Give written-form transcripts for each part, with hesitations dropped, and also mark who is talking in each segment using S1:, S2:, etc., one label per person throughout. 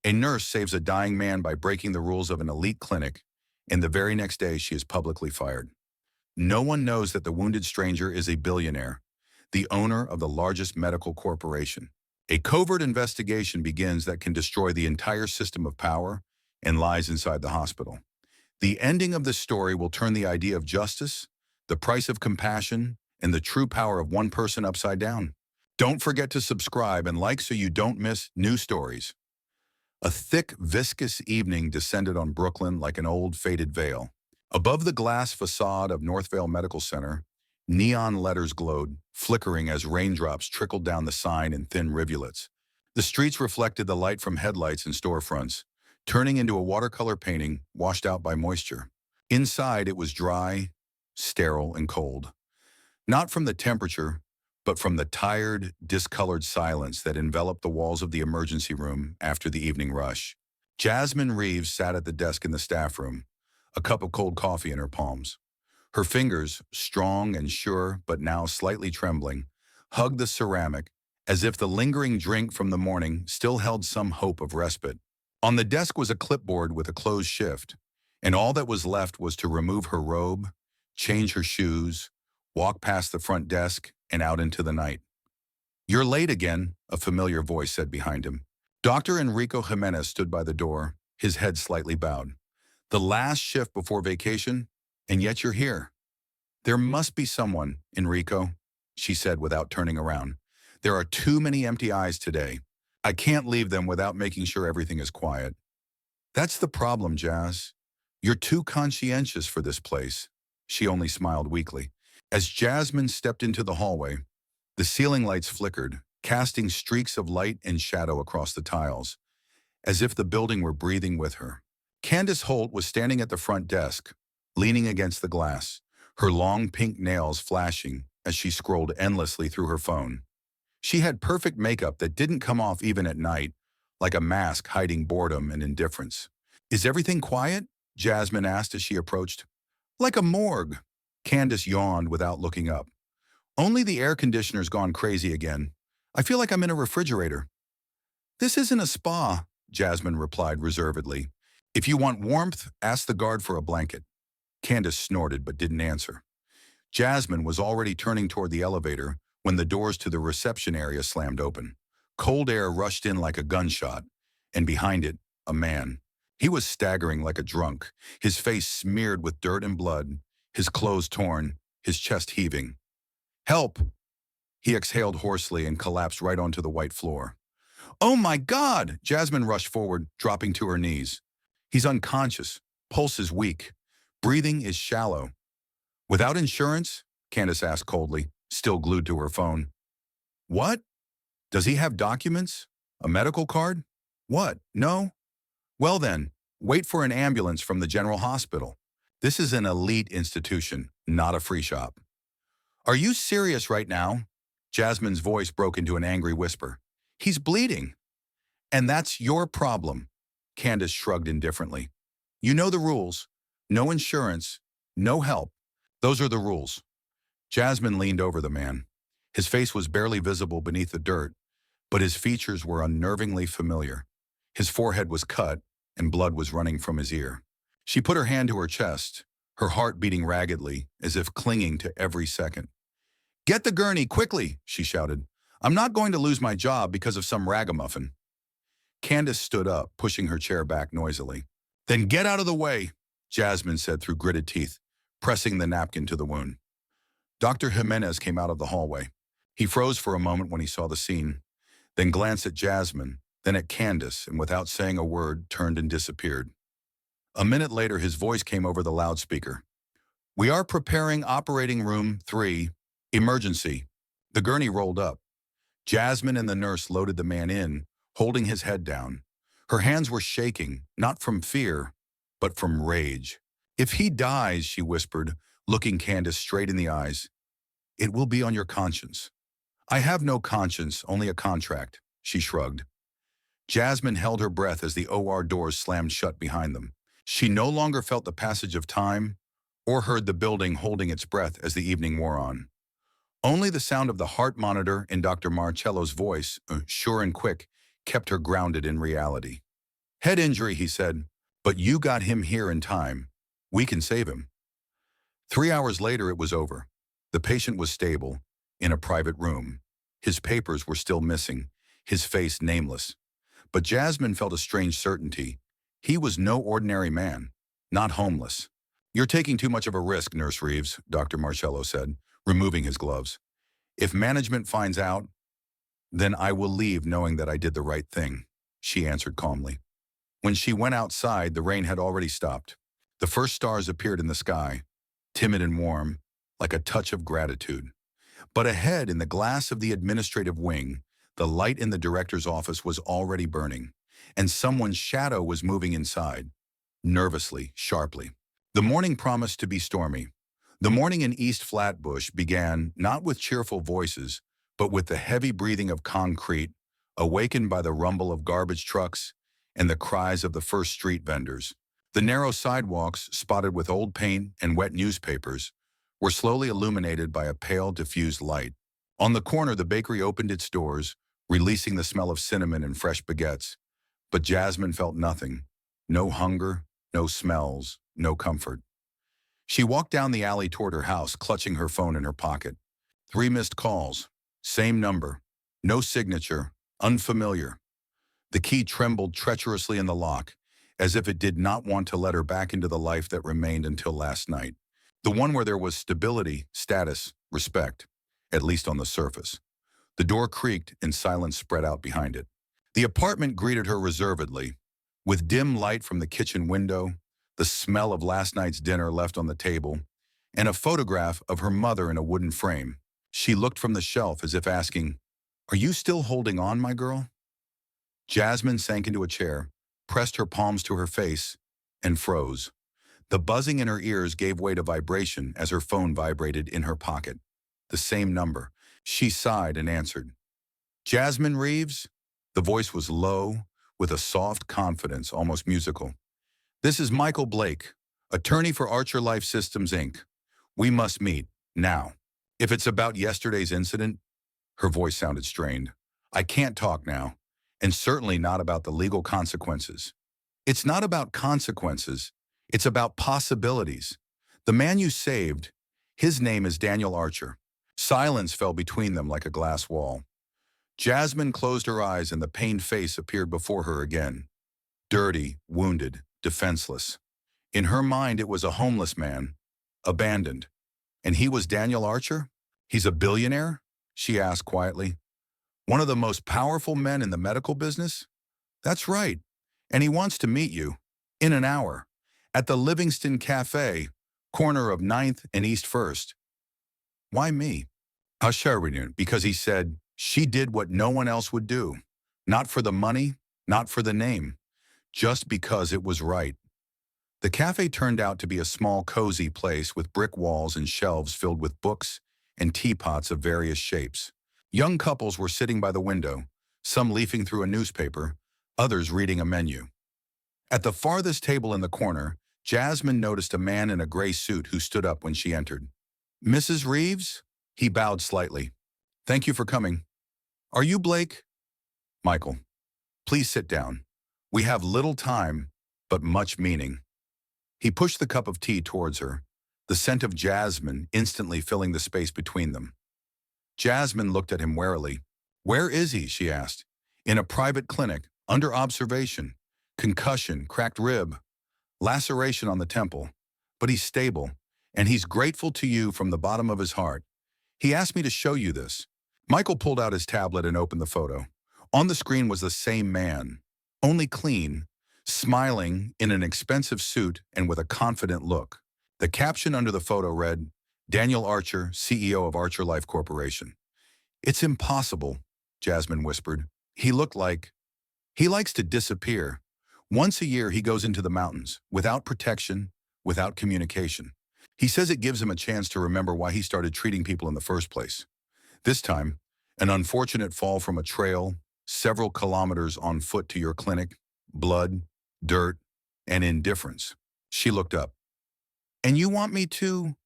S1: A nurse saves a dying man by breaking the rules of an elite clinic, and the very next day she is publicly fired. No one knows that the wounded stranger is a billionaire, the owner of the largest medical corporation. A covert investigation begins that can destroy the entire system of power and lies inside the hospital. The ending of this story will turn the idea of justice, the price of compassion, and the true power of one person upside down. Don't forget to subscribe and like so you don't miss new stories. A thick, viscous evening descended on Brooklyn like an old, faded veil. Above the glass facade of Northvale Medical Center, neon letters glowed, flickering as raindrops trickled down the sign in thin rivulets. The streets reflected the light from headlights and storefronts, turning into a watercolor painting washed out by moisture. Inside, it was dry, sterile, and cold. Not from the temperature, but from the tired, discolored silence that enveloped the walls of the emergency room after the evening rush. Jasmine Reeves sat at the desk in the staff room, a cup of cold coffee in her palms. Her fingers, strong and sure but now slightly trembling, hugged the ceramic as if the lingering drink from the morning still held some hope of respite. On the desk was a clipboard with a closed shift, and all that was left was to remove her robe, change her shoes, walk past the front desk, and out into the night. "You're late again," a familiar voice said behind him. Dr. Enrico Jimenez stood by the door, his head slightly bowed. "The last shift before vacation, and yet you're here." "There must be someone, Enrico," she said without turning around. "There are too many empty eyes today. I can't leave them without making sure everything is quiet." "That's the problem, Jazz. You're too conscientious for this place." She only smiled weakly. As Jasmine stepped into the hallway, the ceiling lights flickered, casting streaks of light and shadow across the tiles, as if the building were breathing with her. Candace Holt was standing at the front desk, leaning against the glass, her long pink nails flashing as she scrolled endlessly through her phone. She had perfect makeup that didn't come off even at night, like a mask hiding boredom and indifference. "Is everything quiet?" Jasmine asked as she approached. "Like a morgue." Candace yawned without looking up. "Only the air conditioner's gone crazy again. I feel like I'm in a refrigerator." "This isn't a spa," Jasmine replied reservedly. "If you want warmth, ask the guard for a blanket." Candace snorted but didn't answer. Jasmine was already turning toward the elevator when the doors to the reception area slammed open. Cold air rushed in like a gunshot, and behind it, a man. He was staggering like a drunk, his face smeared with dirt and blood, his clothes torn, his chest heaving. "Help!" He exhaled hoarsely and collapsed right onto the white floor. "Oh my God!" Jasmine rushed forward, dropping to her knees. "He's unconscious. Pulse is weak. Breathing is shallow." "Without insurance?" Candace asked coldly, still glued to her phone. "What? Does he have documents? A medical card? What? No? Well then, wait for an ambulance from the general hospital. This is an elite institution, not a free shop." "Are you serious right now?" Jasmine's voice broke into an angry whisper. "He's bleeding." "And that's your problem." Candace shrugged indifferently. "You know the rules. No insurance, no help. Those are the rules." Jasmine leaned over the man. His face was barely visible beneath the dirt, but his features were unnervingly familiar. His forehead was cut, and blood was running from his ear. She put her hand to her chest, her heart beating raggedly, as if clinging to every second. "Get the gurney, quickly!" she shouted. "I'm not going to lose my job because of some ragamuffin." Candace stood up, pushing her chair back noisily. "Then get out of the way," Jasmine said through gritted teeth, pressing the napkin to the wound. Dr. Jimenez came out of the hallway. He froze for a moment when he saw the scene, then glanced at Jasmine, then at Candace, and without saying a word, turned and disappeared. A minute later, his voice came over the loudspeaker. "We are preparing operating room 3, emergency." The gurney rolled up. Jasmine and the nurse loaded the man in, holding his head down. Her hands were shaking, not from fear, but from rage. "If he dies," she whispered, looking Candace straight in the eyes, "it will be on your conscience." "I have no conscience, only a contract," she shrugged. Jasmine held her breath as the OR doors slammed shut behind them. She no longer felt the passage of time or heard the building holding its breath as the evening wore on. Only the sound of the heart monitor and Dr. Marcello's voice, sure and quick, kept her grounded in reality. Head injury, he said, but you got him here in time. We can save him. 3 hours later, it was over. The patient was stable, in a private room. His papers were still missing, his face nameless. But Jasmine felt a strange certainty. He was no ordinary man, not homeless. You're taking too much of a risk, Nurse Reeves, Dr. Marcello said, removing his gloves. If management finds out, then I will leave knowing that I did the right thing, she answered calmly. When she went outside, the rain had already stopped. The first stars appeared in the sky, timid and warm, like a touch of gratitude. But ahead, in the glass of the administrative wing, the light in the director's office was already burning, and someone's shadow was moving inside, nervously, sharply. The morning promised to be stormy. The morning in East Flatbush began not with cheerful voices, but with the heavy breathing of concrete, awakened by the rumble of garbage trucks and the cries of the first street vendors. The narrow sidewalks, spotted with old paint and wet newspapers, were slowly illuminated by a pale, diffused light. On the corner, the bakery opened its doors, releasing the smell of cinnamon and fresh baguettes. But Jasmine felt nothing. No hunger, no smells, no comfort. She walked down the alley toward her house, clutching her phone in her pocket. 3 missed calls. Same number. No signature. Unfamiliar. The key trembled treacherously in the lock, as if it did not want to let her back into the life that remained until last night. The one where there was stability, status, respect, at least on the surface. The door creaked and silence spread out behind it. The apartment greeted her reservedly, with dim light from the kitchen window, the smell of last night's dinner left on the table, and a photograph of her mother in a wooden frame. She looked from the shelf as if asking, "Are you still holding on, my girl?" Jasmine sank into a chair, pressed her palms to her face, and froze. The buzzing in her ears gave way to vibration as her phone vibrated in her pocket. The same number. She sighed and answered. "Jasmine Reeves?" The voice was low, with a soft confidence, almost musical. "This is Michael Blake, attorney for Archer Life Systems, Inc. We must meet, now. If it's about yesterday's incident," her voice sounded strained, "I can't talk now, and certainly not about the legal consequences." "It's not about consequences. It's about possibilities. The man you saved, his name is Daniel Archer." Silence fell between them like a glass wall. Jasmine closed her eyes and the pained face appeared before her again. Dirty, wounded, defenseless. In her mind, it was a homeless man, abandoned. And he was Daniel Archer? "He's a billionaire?" she asked quietly. "One of the most powerful men in the medical business?" "That's right. And he wants to meet you. In an hour. At the Livingston Cafe, corner of 9th and East 1st. "Why me?" "Because he said she did what no one else would do. Not for the money, not for the name. Just because it was right." The cafe turned out to be a small, cozy place with brick walls and shelves filled with books and teapots of various shapes. Young couples were sitting by the window, some leafing through a newspaper, others reading a menu. At the farthest table in the corner, Jasmine noticed a man in a gray suit who stood up when she entered. "Mrs. Reeves?" He bowed slightly. "Thank you for coming." "Are you Blake?" "Michael. Please sit down. We have little time, but much meaning." He pushed the cup of tea towards her, the scent of jasmine instantly filling the space between them. Jasmine looked at him warily. "Where is he?" she asked. "In a private clinic, under observation. Concussion, cracked rib, laceration on the temple. But he's stable, and he's grateful to you from the bottom of his heart. He asked me to show you this." Michael pulled out his tablet and opened the photo. On the screen was the same man, only clean, smiling in an expensive suit and with a confident look. The caption under the photo read, "Daniel Archer, CEO of Archer Life Corporation." "It's impossible," Jasmine whispered. He likes to disappear. Once a year he goes into the mountains, without protection, without communication. He says it gives him a chance to remember why he started treating people in the first place. This time, an unfortunate fall from a trail, several kilometers on foot to your clinic, blood, dirt, and indifference. She looked up. "And you want me to—"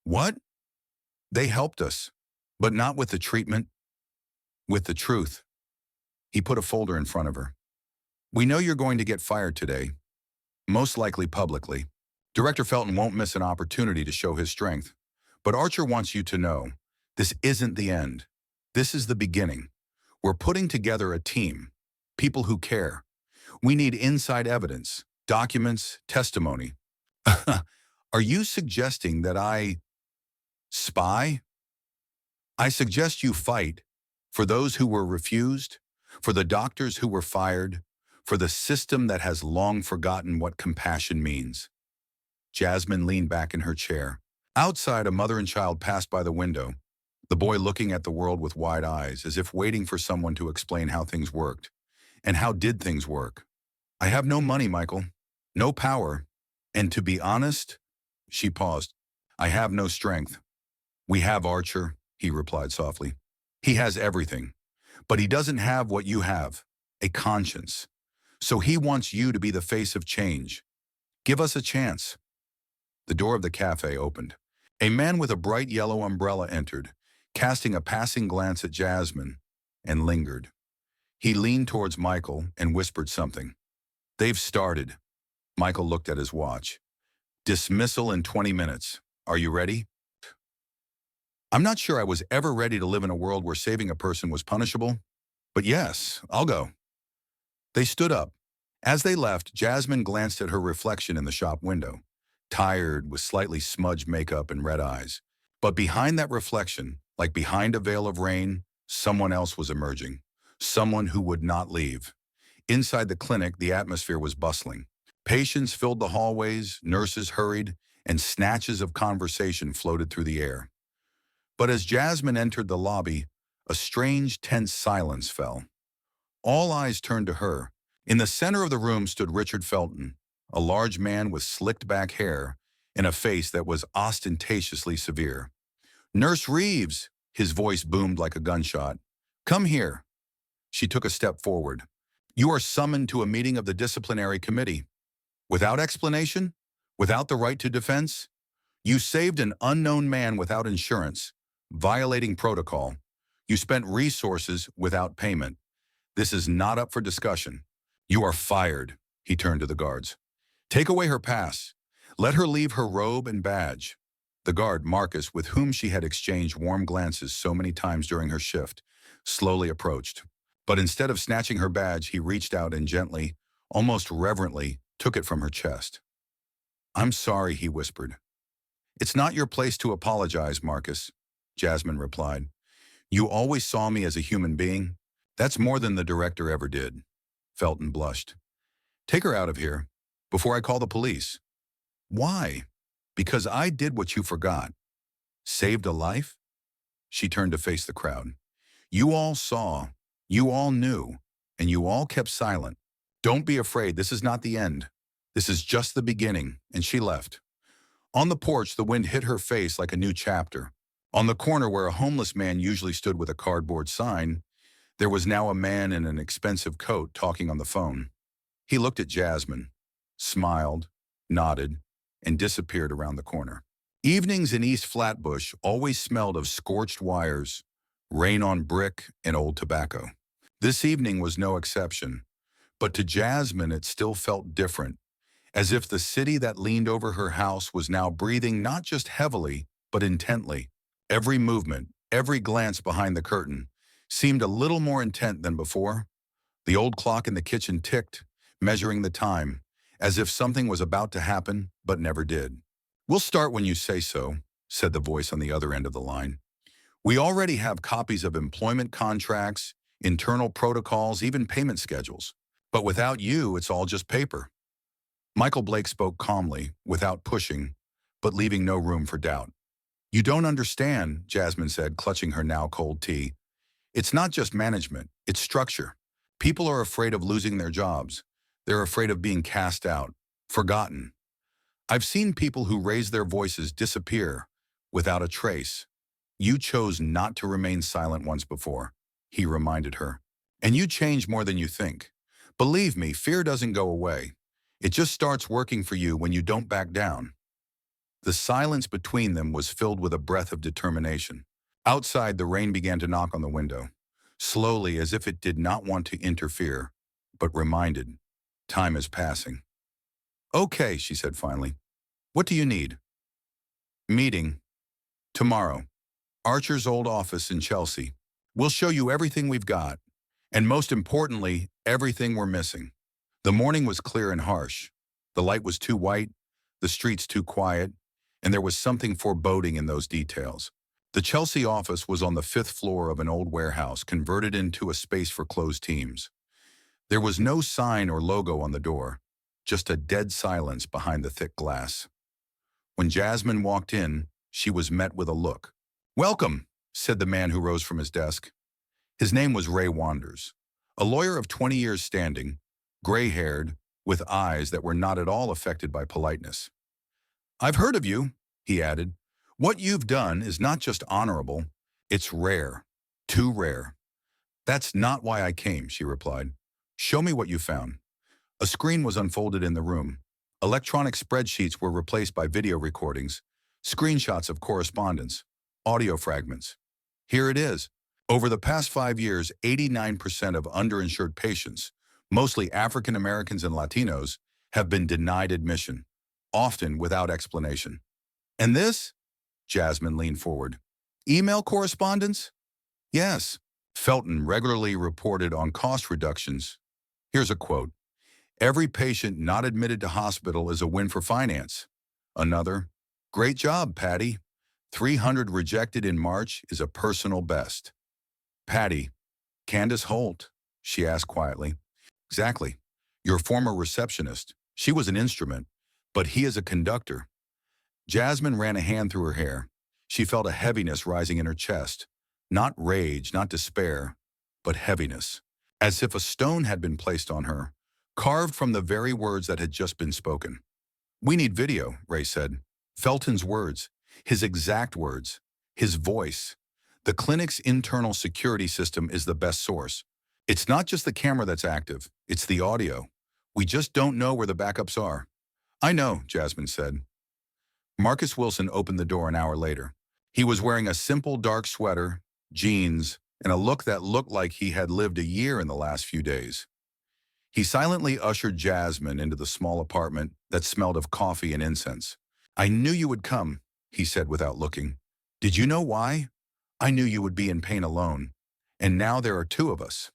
S1: "What?" "They helped us, but not with the treatment, with the truth." He put a folder in front of her. We know you're going to get fired today, most likely publicly. Director Felton won't miss an opportunity to show his strength. But Archer wants you to know, this isn't the end. This is the beginning. We're putting together a team, people who care. We need inside evidence, documents, testimony. Are you suggesting that I spy? I suggest you fight for those who were refused, for the doctors who were fired, for the system that has long forgotten what compassion means. Jasmine leaned back in her chair. Outside, a mother and child passed by the window, the boy looking at the world with wide eyes, as if waiting for someone to explain how things worked. And how did things work? I have no money, Michael. No power. And to be honest, she paused. I have no strength. We have Archer, he replied softly. He has everything. But he doesn't have what you have, a conscience. So he wants you to be the face of change. Give us a chance. The door of the cafe opened. A man with a bright yellow umbrella entered, casting a passing glance at Jasmine, and lingered. He leaned towards Michael and whispered something. They've started. Michael looked at his watch. Dismissal in 20 minutes. Are you ready? I'm not sure I was ever ready to live in a world where saving a person was punishable, but yes, I'll go. They stood up. As they left, Jasmine glanced at her reflection in the shop window, tired with slightly smudged makeup and red eyes. But behind that reflection, like behind a veil of rain, someone else was emerging, someone who would not leave. Inside the clinic, the atmosphere was bustling. Patients filled the hallways, nurses hurried, and snatches of conversation floated through the air. But as Jasmine entered the lobby, a strange, tense silence fell. All eyes turned to her. In the center of the room stood Richard Felton, a large man with slicked-back hair and a face that was ostentatiously severe. Nurse Reeves, his voice boomed like a gunshot. Come here. She took a step forward. You are summoned to a meeting of the disciplinary committee. Without explanation? Without the right to defense? You saved an unknown man without insurance, violating protocol. You spent resources without payment. This is not up for discussion. You are fired, he turned to the guards. Take away her pass. Let her leave her robe and badge. The guard, Marcus, with whom she had exchanged warm glances so many times during her shift, slowly approached. But instead of snatching her badge, he reached out and gently, almost reverently, took it from her chest. I'm sorry, he whispered. It's not your place to apologize, Marcus, Jasmine replied. You always saw me as a human being. That's more than the director ever did. Felton blushed. Take her out of here, before I call the police. Why? Because I did what you forgot. Saved a life? She turned to face the crowd. You all saw, you all knew, and you all kept silent. Don't be afraid, this is not the end. This is just the beginning, and she left. On the porch, the wind hit her face like a new chapter. On the corner where a homeless man usually stood with a cardboard sign, there was now a man in an expensive coat talking on the phone. He looked at Jasmine, smiled, nodded, and disappeared around the corner. Evenings in East Flatbush always smelled of scorched wires, rain on brick, and old tobacco. This evening was no exception, but to Jasmine it still felt different, as if the city that leaned over her house was now breathing not just heavily, but intently. Every movement, every glance behind the curtain, seemed a little more intent than before. The old clock in the kitchen ticked, measuring the time, as if something was about to happen, but never did. We'll start when you say so, said the voice on the other end of the line. We already have copies of employment contracts, internal protocols, even payment schedules. But without you, it's all just paper. Michael Blake spoke calmly, without pushing, but leaving no room for doubt. You don't understand, Jasmine said, clutching her now cold tea. It's not just management, it's structure. People are afraid of losing their jobs. They're afraid of being cast out, forgotten. I've seen people who raise their voices disappear without a trace. You chose not to remain silent once before, he reminded her. And you change more than you think. Believe me, fear doesn't go away. It just starts working for you when you don't back down. The silence between them was filled with a breath of determination. Outside, the rain began to knock on the window, slowly as if it did not want to interfere, but reminded. Time is passing. Okay, she said finally. What do you need? Meeting. Tomorrow. Archer's old office in Chelsea. We'll show you everything we've got. And most importantly, everything we're missing. The morning was clear and harsh. The light was too white, the streets too quiet, and there was something foreboding in those details. The Chelsea office was on the 5th floor of an old warehouse converted into a space for closed teams. There was no sign or logo on the door, just a dead silence behind the thick glass. When Jasmine walked in, she was met with a look. "Welcome," said the man who rose from his desk. His name was Ray Wanders, a lawyer of 20 years standing, gray-haired, with eyes that were not at all affected by politeness. "I've heard of you," he added. "What you've done is not just honorable, it's rare, too rare." "That's not why I came," she replied. "Show me what you found." A screen was unfolded in the room. Electronic spreadsheets were replaced by video recordings, screenshots of correspondence, audio fragments. Here it is. Over the past 5 years, 89% of underinsured patients, mostly African Americans and Latinos, have been denied admission, often without explanation. "And this?" Jasmine leaned forward. "Email correspondence?" "Yes." Felton regularly reported on cost reductions. Here's a quote. "Every patient not admitted to hospital is a win for finance." Another, "Great job, Patty. 300 rejected in March is a personal best." "Patty, Candace Holt?" she asked quietly. "Exactly. Your former receptionist. She was an instrument, but he is a conductor." Jasmine ran a hand through her hair. She felt a heaviness rising in her chest. Not rage, not despair, but heaviness. As if a stone had been placed on her, carved from the very words that had just been spoken. "We need video," Ray said. Felton's words, his exact words, his voice. "The clinic's internal security system is the best source. It's not just the camera that's active, it's the audio. We just don't know where the backups are." "I know," Jasmine said. Marcus Wilson opened the door an hour later. He was wearing a simple dark sweater, jeans, and a look that looked like he had lived a year in the last few days. He silently ushered Jasmine into the small apartment that smelled of coffee and incense. "I knew you would come," he said without looking. "Did you know why? I knew you would be in pain alone. And now there are 2 of us."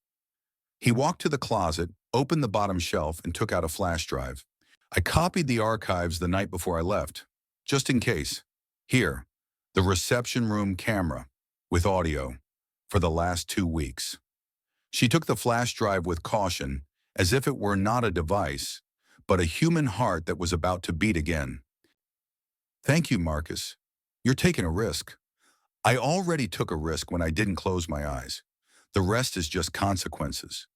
S1: He walked to the closet, opened the bottom shelf, and took out a flash drive. "I copied the archives the night before I left, just in case. Here, the reception room camera, with audio, for the last 2 weeks." She took the flash drive with caution, as if it were not a device, but a human heart that was about to beat again. "Thank you, Marcus. You're taking a risk." "I already took a risk when I didn't close my eyes. The rest is just consequences."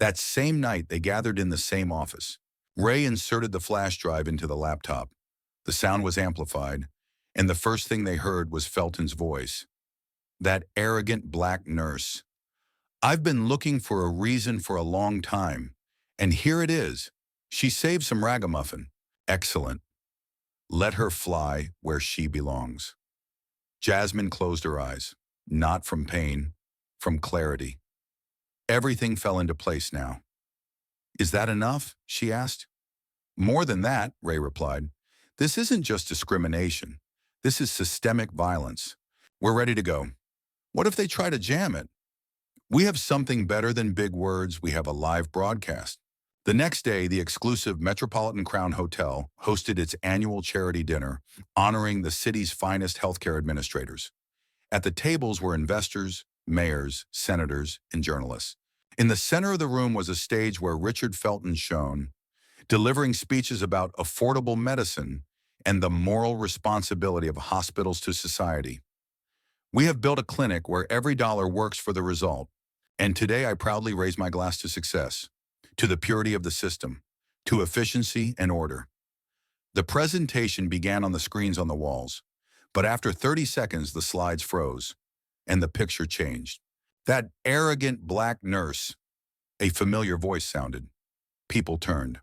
S1: That same night, they gathered in the same office. Ray inserted the flash drive into the laptop. The sound was amplified, and the first thing they heard was Felton's voice. "That arrogant black nurse. I've been looking for a reason for a long time, and here it is. She saved some ragamuffin. Excellent. Let her fly where she belongs." Jasmine closed her eyes, not from pain, from clarity. Everything fell into place now. "Is that enough?" she asked. "More than that," Ray replied. "This isn't just discrimination. This is systemic violence. We're ready to go. What if they try to jam it? We have something better than big words. We have a live broadcast." The next day, the exclusive Metropolitan Crown Hotel hosted its annual charity dinner, honoring the city's finest healthcare administrators. At the tables were investors, mayors, senators, and journalists. In the center of the room was a stage where Richard Felton shone, delivering speeches about affordable medicine and the moral responsibility of hospitals to society. "We have built a clinic where every dollar works for the result, and today I proudly raise my glass to success, to the purity of the system, to efficiency and order." The presentation began on the screens on the walls, but after 30 seconds the slides froze, and the picture changed. "That arrogant black nurse," a familiar voice sounded. People turned.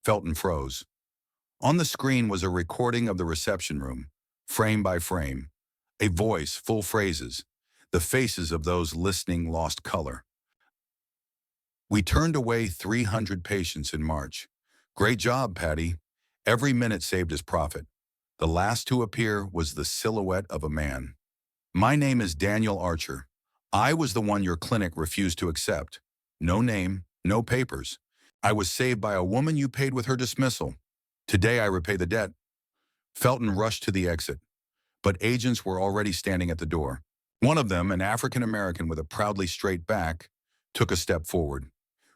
S1: Felton froze. On the screen was a recording of the reception room, frame by frame. A voice, full phrases. The faces of those listening lost color. We turned away 300 patients in March. Great job, Patty. Every minute saved his profit. The last to appear was the silhouette of a man. My name is Daniel Archer. I was the one your clinic refused to accept. No name, no papers. I was saved by a woman you paid with her dismissal. Today I repay the debt. Felton rushed to the exit, but agents were already standing at the door. One of them, an African American with a proudly straight back, took a step forward.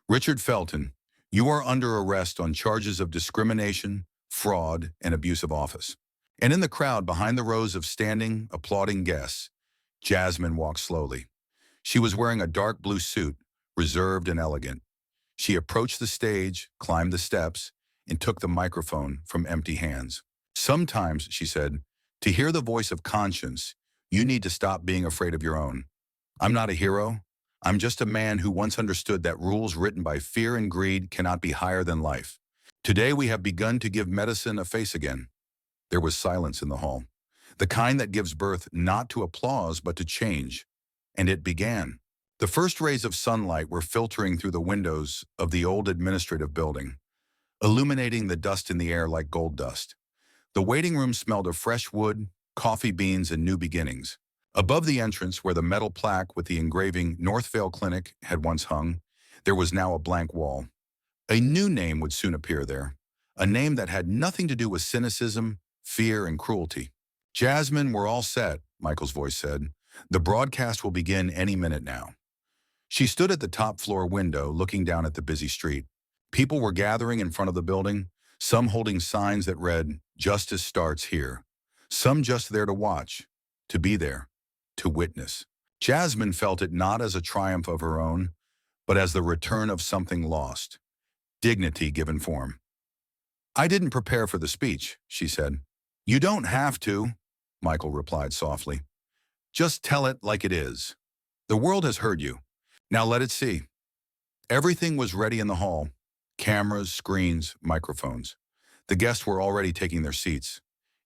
S1: Richard Felton, you are under arrest on charges of discrimination, fraud, and abuse of office. And in the crowd behind the rows of standing, applauding guests, Jasmine walked slowly. She was wearing a dark blue suit, reserved and elegant. She approached the stage, climbed the steps, and took the microphone from empty hands. Sometimes, she said, to hear the voice of conscience, you need to stop being afraid of your own. I'm not a hero. I'm just a man who once understood that rules written by fear and greed cannot be higher than life. Today we have begun to give medicine a face again. There was silence in the hall, the kind that gives birth not to applause but to change. And it began. The first rays of sunlight were filtering through the windows of the old administrative building, illuminating the dust in the air like gold dust. The waiting room smelled of fresh wood, coffee beans, and new beginnings. Above the entrance, where the metal plaque with the engraving Northvale Clinic had once hung, there was now a blank wall. A new name would soon appear there, a name that had nothing to do with cynicism, fear, and cruelty. Jasmine, we're all set, Michael's voice said. The broadcast will begin any minute now. She stood at the top floor window, looking down at the busy street. People were gathering in front of the building, some holding signs that read, "Justice starts here." Some just there to watch, to be there, to witness. Jasmine felt it not as a triumph of her own, but as the return of something lost, dignity given form. I didn't prepare for the speech, she said. You don't have to, Michael replied softly. Just tell it like it is. The world has heard you. Now let it see. Everything was ready in the hall. Cameras, screens, microphones. The guests were already taking their seats.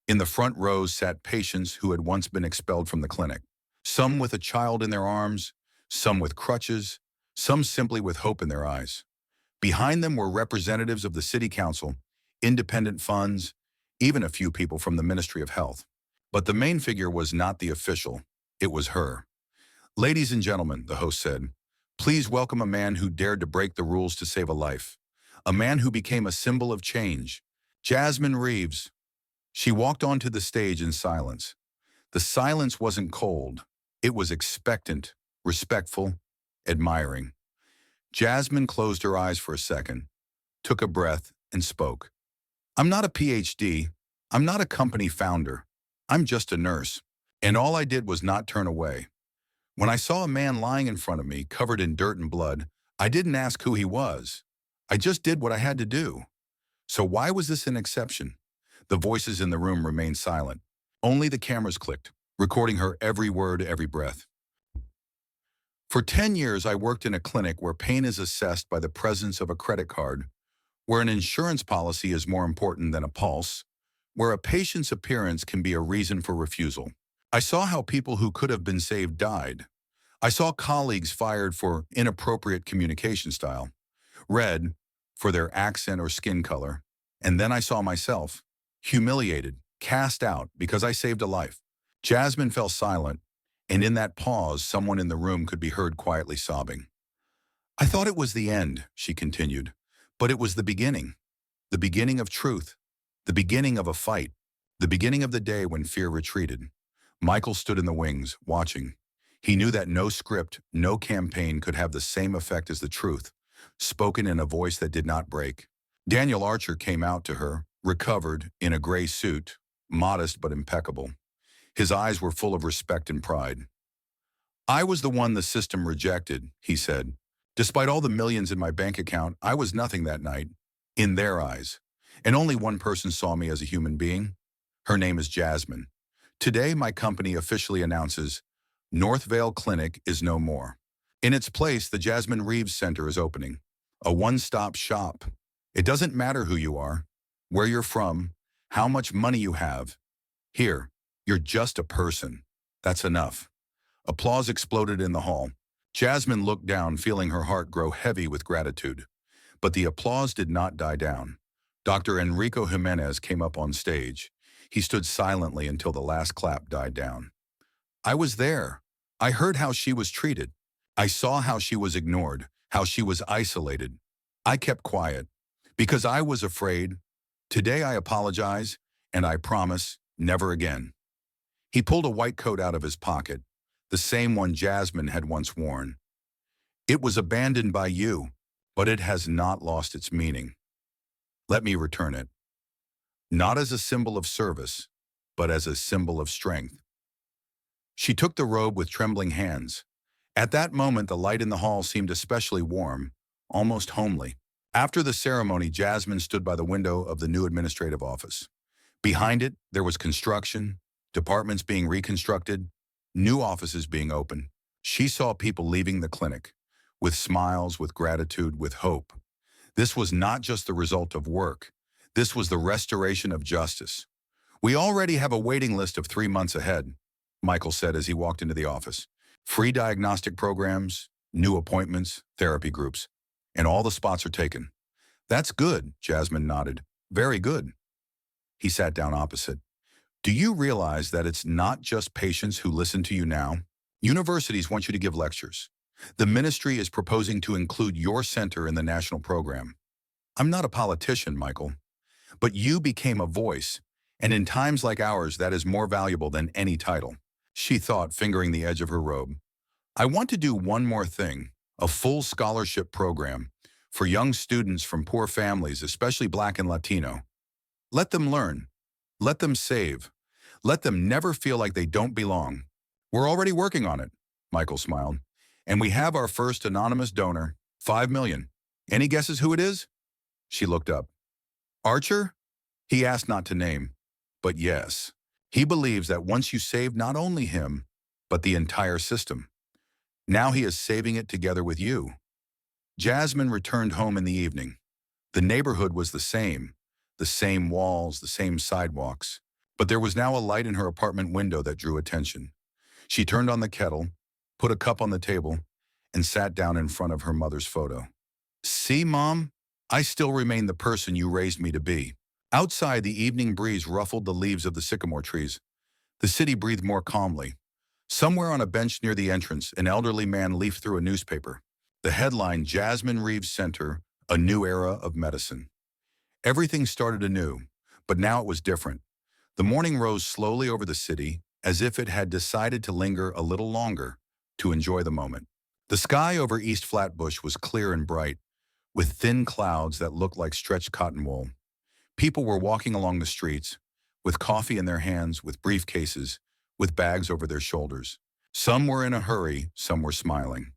S1: In the front rows sat patients who had once been expelled from the clinic. Some with a child in their arms, some with crutches, some simply with hope in their eyes. Behind them were representatives of the city council, independent funds, even a few people from the Ministry of Health. But the main figure was not the official. It was her. Ladies and gentlemen, the host said, please welcome a man who dared to break the rules to save a life. A man who became a symbol of change. Jasmine Reeves. She walked onto the stage in silence. The silence wasn't cold. It was expectant, respectful, admiring. Jasmine closed her eyes for a second, took a breath, and spoke. I'm not a PhD. I'm not a company founder. I'm just a nurse. And all I did was not turn away. When I saw a man lying in front of me, covered in dirt and blood, I didn't ask who he was. I just did what I had to do. So why was this an exception? The voices in the room remained silent. Only the cameras clicked, recording her every word, every breath. For 10 years, I worked in a clinic where pain is assessed by the presence of a credit card, where an insurance policy is more important than a pulse, where a patient's appearance can be a reason for refusal. I saw how people who could have been saved died. I saw colleagues fired for inappropriate communication style, red for their accent or skin color, and then I saw myself, humiliated, cast out because I saved a life. Jasmine fell silent, and in that pause, someone in the room could be heard quietly sobbing. I thought it was the end, she continued, but it was the beginning of truth, the beginning of a fight, the beginning of the day when fear retreated. Michael stood in the wings, watching. He knew that no script, no campaign could have the same effect as the truth, spoken in a voice that did not break. Daniel Archer came out to her, recovered, in a gray suit, modest but impeccable. His eyes were full of respect and pride. I was the one the system rejected, he said. Despite all the millions in my bank account, I was nothing that night, in their eyes. And only one person saw me as a human being. Her name is Jasmine. Today, my company officially announces Northvale Clinic is no more. In its place, the Jasmine Reeves Center is opening. A one-stop shop. It doesn't matter who you are, where you're from, how much money you have. Here, you're just a person. That's enough. Applause exploded in the hall. Jasmine looked down, feeling her heart grow heavy with gratitude. But the applause did not die down. Dr. Enrico Jimenez came up on stage. He stood silently until the last clap died down. I was there. I heard how she was treated. I saw how she was ignored, how she was isolated. I kept quiet because I was afraid. Today I apologize, and I promise never again. He pulled a white coat out of his pocket, the same one Jasmine had once worn. It was abandoned by you, but it has not lost its meaning. Let me return it. Not as a symbol of service, but as a symbol of strength. She took the robe with trembling hands. At that moment, the light in the hall seemed especially warm, almost homely. After the ceremony, Jasmine stood by the window of the new administrative office. Behind it, there was construction, departments being reconstructed, new offices being opened. She saw people leaving the clinic, with smiles, with gratitude, with hope. This was not just the result of work. This was the restoration of justice. We already have a waiting list of 3 months ahead, Michael said as he walked into the office. Free diagnostic programs, new appointments, therapy groups, and all the spots are taken. That's good, Jasmine nodded. Very good. He sat down opposite. Do you realize that it's not just patients who listen to you now? Universities want you to give lectures. The ministry is proposing to include your center in the national program. I'm not a politician, Michael, but you became a voice, and in times like ours, that is more valuable than any title. She thought, fingering the edge of her robe. I want to do one more thing, a full scholarship program for young students from poor families, especially Black and Latino. Let them learn. Let them save. Let them never feel like they don't belong. We're already working on it, Michael smiled. And we have our first anonymous donor, 5 million. Any guesses who it is? She looked up. Archer? He asked not to name. But yes, he believes that once you save not only him, but the entire system. Now he is saving it together with you. Jasmine returned home in the evening. The neighborhood was the same walls, the same sidewalks. But there was now a light in her apartment window that drew attention. She turned on the kettle, put a cup on the table, and sat down in front of her mother's photo. See, Mom? I still remain the person you raised me to be. Outside, the evening breeze ruffled the leaves of the sycamore trees. The city breathed more calmly. Somewhere on a bench near the entrance, an elderly man leafed through a newspaper. The headline, Jasmine Reeves Center, A New Era of Medicine. Everything started anew, but now it was different. The morning rose slowly over the city, as if it had decided to linger a little longer, to enjoy the moment. The sky over East Flatbush was clear and bright, with thin clouds that looked like stretched cotton wool. People were walking along the streets, with coffee in their hands, with briefcases, with bags over their shoulders. Some were in a hurry, some were smiling.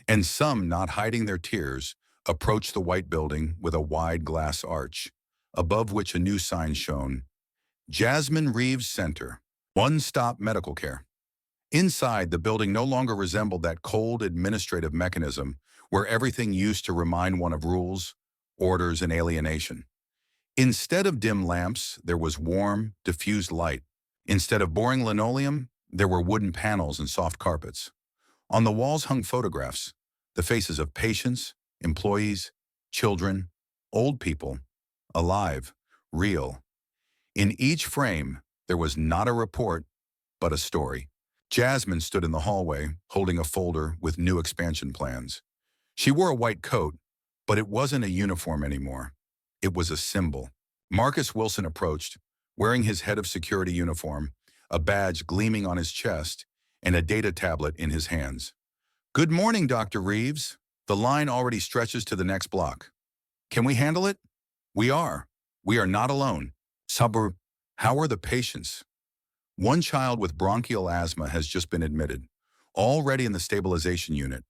S1: And some, not hiding their tears, approached the white building with a wide glass arch, above which a new sign shone, Jasmine Reeves Center, one-stop medical care. Inside, the building no longer resembled that cold administrative mechanism where everything used to remind one of rules, orders, and alienation. Instead of dim lamps, there was warm, diffused light. Instead of boring linoleum, there were wooden panels and soft carpets. On the walls hung photographs, the faces of patients, employees, children, old people, alive, real. In each frame, there was not a report, but a story. Jasmine stood in the hallway, holding a folder with new expansion plans. She wore a white coat, but it wasn't a uniform anymore. It was a symbol. Marcus Wilson approached, wearing his head of security uniform, a badge gleaming on his chest, and a data tablet in his hands. Good morning, Dr. Reeves. The line already stretches to the next block. Can we handle it? We are. We are not alone. Sabr, how are the patients? One child with bronchial asthma has just been admitted, already in the stabilization unit.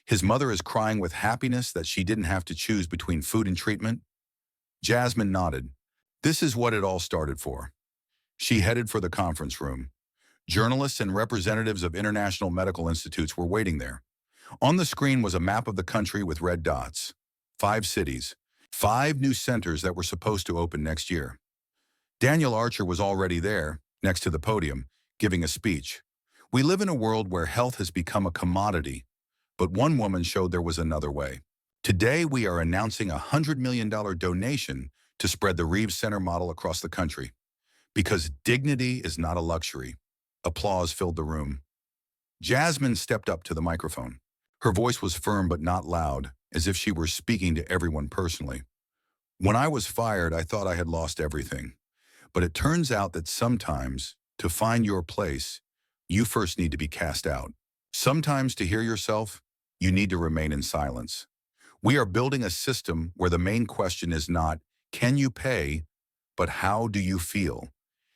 S1: His mother is crying with happiness that she didn't have to choose between food and treatment. Jasmine nodded. This is what it all started for. She headed for the conference room. Journalists and representatives of international medical institutes were waiting there. On the screen was a map of the country with red dots. 5 cities, 5 new centers that were supposed to open next year. Daniel Archer was already there, next to the podium, giving a speech. We live in a world where health has become a commodity, But one woman showed there was another way. Today, we are announcing a $100 million donation to spread the Reeves Center model across the country. Because dignity is not a luxury. Applause filled the room. Jasmine stepped up to the microphone. Her voice was firm but not loud, as if she were speaking to everyone personally. When I was fired, I thought I had lost everything. But it turns out that sometimes, to find your place, you first need to be cast out. Sometimes, to hear yourself, you need to remain in silence. We are building a system where the main question is not, can you pay, but how do you feel?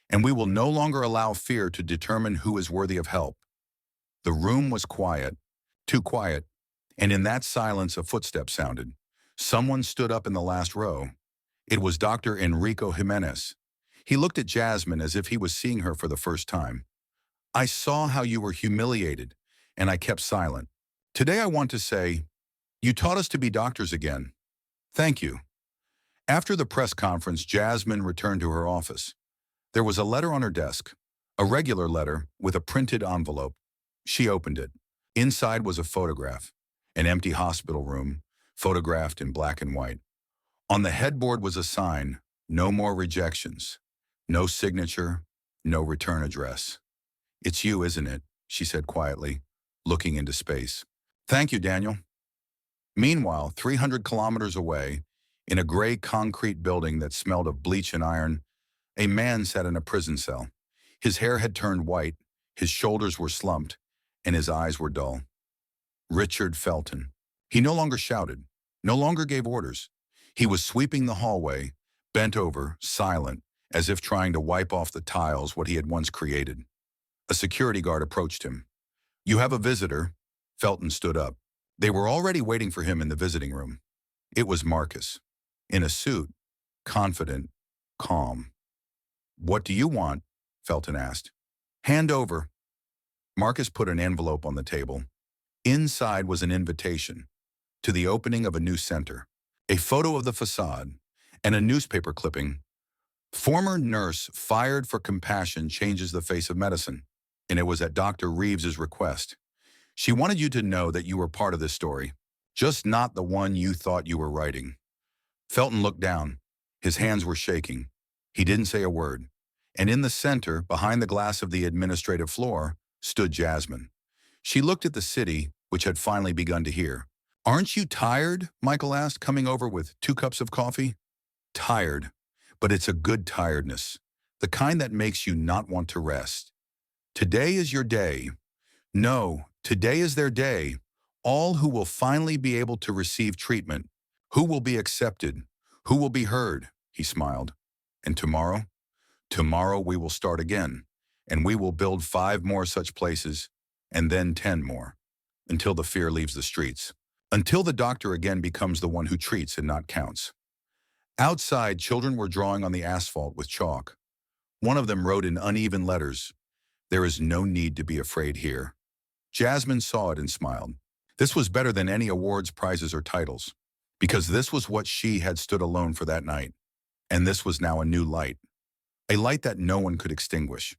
S1: And we will no longer allow fear to determine who is worthy of help. The room was quiet, too quiet, and in that silence a footstep sounded. Someone stood up in the last row. It was Dr. Enrico Jimenez. He looked at Jasmine as if he was seeing her for the first time. I saw how you were humiliated, and I kept silent. Today I want to say, you taught us to be doctors again. Thank you. After the press conference, Jasmine returned to her office. There was a letter on her desk, a regular letter with a printed envelope. She opened it. Inside was a photograph, an empty hospital room, photographed in black and white. On the headboard was a sign, no more rejections, no signature, no return address. It's you, isn't it? She said quietly, looking into space. Thank you, Daniel. Meanwhile, 300 kilometers away, in a gray concrete building that smelled of bleach and iron, a man sat in a prison cell. His hair had turned white, his shoulders were slumped, and his eyes were dull. Richard Felton. He no longer shouted, no longer gave orders. He was sweeping the hallway, bent over, silent, as if trying to wipe off the tiles what he had once created. A security guard approached him. You have a visitor. Felton stood up. They were already waiting for him in the visiting room. It was Marcus, in a suit, confident, calm. What do you want? Felton asked. Hand over. Marcus put an envelope on the table. Inside was an invitation to the opening of a new center, a photo of the facade, and a newspaper clipping. Former nurse fired for compassion changes the face of medicine, and it was at Dr. Reeves's request. She wanted you to know that you were part of this story, just not the one you thought you were writing. Felton looked down. His hands were shaking. He didn't say a word. And in the center, behind the glass of the administrative floor, stood Jasmine. She looked at the city, which had finally begun to hear. Aren't you tired? Michael asked, coming over with 2 cups of coffee. Tired, but it's a good tiredness, the kind that makes you not want to rest. Today is your day. No, today is their day. All who will finally be able to receive treatment, who will be accepted, who will be heard, he smiled. And tomorrow? Tomorrow we will start again, and we will build 5 more such places, and then 10 more, until the fear leaves the streets, until the doctor again becomes the one who treats and not counts. Outside, children were drawing on the asphalt with chalk. One of them wrote in uneven letters, "There is no need to be afraid here." Jasmine saw it and smiled. This was better than any awards, prizes, or titles, because this was what she had stood alone for that night, and this was now a new light, a light that no one could extinguish.